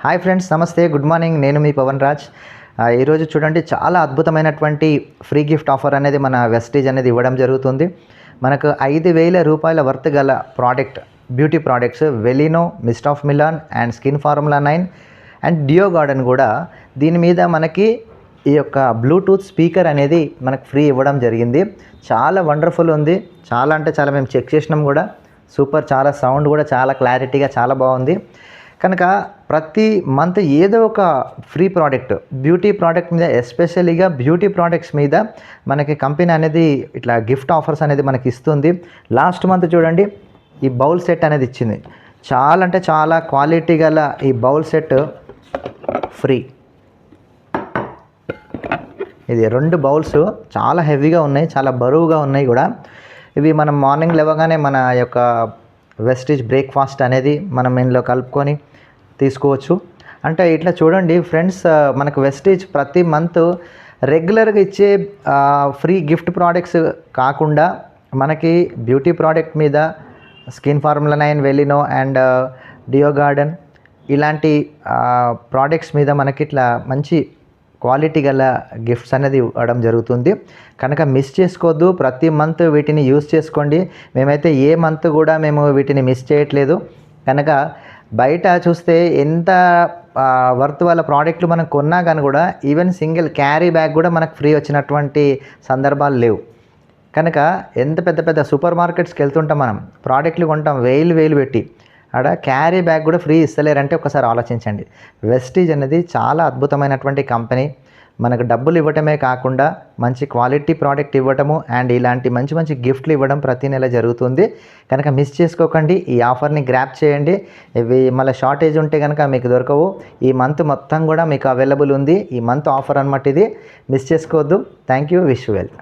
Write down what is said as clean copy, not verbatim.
Hi friends, నమస్తే, good morning. నేను మీ పవన్ రాజ్. ఈరోజు చూడండి, చాలా అద్భుతమైనటువంటి ఫ్రీ గిఫ్ట్ ఆఫర్ అనేది మన వెస్టీజ్ అనేది ఇవ్వడం జరుగుతుంది. మనకు 5,000 రూపాయల వర్త్ గల product, beauty products Velino, Mist of Milan and Skin Formula 9 and Deo Garden కూడా దీని మీద మనకి ఈ యొక్క బ్లూటూత్ స్పీకర్ అనేది మనకు ఫ్రీ ఇవ్వడం జరిగింది. చాలా వండర్ఫుల్ ఉంది. చాలా అంటే చాలా మేము చెక్ చేసినాం కూడా. సూపర్, చాలా సౌండ్ కూడా చాలా క్లారిటీగా చాలా బాగుంది. కనుక ప్రతి మంత్ ఏదో ఒక ఫ్రీ ప్రోడక్ట్, బ్యూటీ ప్రోడక్ట్ మీద, ఎస్పెషలీగా బ్యూటీ ప్రోడక్ట్స్ మీద మనకి కంపెనీ అనేది ఇట్లా గిఫ్ట్ ఆఫర్స్ అనేది మనకి ఇస్తుంది. లాస్ట్ మంత్ చూడండి, ఈ బౌల్ సెట్ అనేది ఇచ్చింది. చాలా అంటే చాలా క్వాలిటీ గల ఈ బౌల్ సెట్ ఫ్రీ. ఇది 2 బౌల్స్ చాలా హెవీగా ఉన్నాయి, చాలా బరువుగా ఉన్నాయి కూడా. ఇవి మనం మార్నింగ్ లేవగానే మన యొక్క వెస్టీజ్ బ్రేక్ఫాస్ట్ అనేది మనం ఇందులో కలుపుకొని తీసుకోవచ్చు. అంటే ఇట్లా చూడండి ఫ్రెండ్స్, మనకు వెస్టీజ్ ప్రతి మంత్ రెగ్యులర్గా ఇచ్చే ఫ్రీ గిఫ్ట్ ప్రోడక్ట్స్ కాకుండా మనకి బ్యూటీ ప్రోడక్ట్ మీద Skin Formula 9, Velino and Deo Garden ఇలాంటి ప్రోడక్ట్స్ మీద మనకి ఇట్లా మంచి క్వాలిటీ గల గిఫ్ట్స్ అనేది ఇవ్వడం జరుగుతుంది. కనుక మిస్ చేసుకోవద్దు. ప్రతి మంత్ వీటిని యూజ్ చేసుకోండి. మేమైతే ఏ మంత్ కూడా మేము వీటిని మిస్ చేయట్లేదు. కనుక బయట చూస్తే ఎంత వర్త్ వాళ్ళ ప్రోడక్ట్లు మనం కొన్నా కానీ కూడా ఈవెన్ సింగిల్ క్యారీ బ్యాగ్ కూడా మనకు ఫ్రీ వచ్చినటువంటి సందర్భాలు లేవు. కనుక ఎంత పెద్ద పెద్ద సూపర్ మార్కెట్స్కి వెళ్తుంటాం, మనం ప్రోడక్ట్లు కొంటాం వేలు పెట్టి, ఆడ క్యారీ బ్యాగ్ కూడా ఫ్రీ ఇస్తలేరంటే ఒకసారి ఆలోచించండి. వెస్టీజ్ అనేది చాలా అద్భుతమైనటువంటి కంపెనీ. మనకు డబ్బులు ఇవ్వటమే కాకుండా మంచి క్వాలిటీ ప్రోడక్ట్ ఇవ్వటము అండ్ ఇలాంటి మంచి మంచి గిఫ్ట్లు ఇవ్వడం ప్రతి నెల జరుగుతుంది. కనుక మిస్ చేసుకోకండి. ఈ ఆఫర్ని గ్రాప్ చేయండి. ఇవి మళ్ళీ షార్టేజ్ ఉంటే కనుక మీకు దొరకవు. ఈ మంత్ మొత్తం కూడా మీకు అవైలబుల్ ఉంది. ఈ మంత్ ఆఫర్ అన్నమాట ఇది. మిస్ చేసుకోవద్దు. Thank you. Wish you well.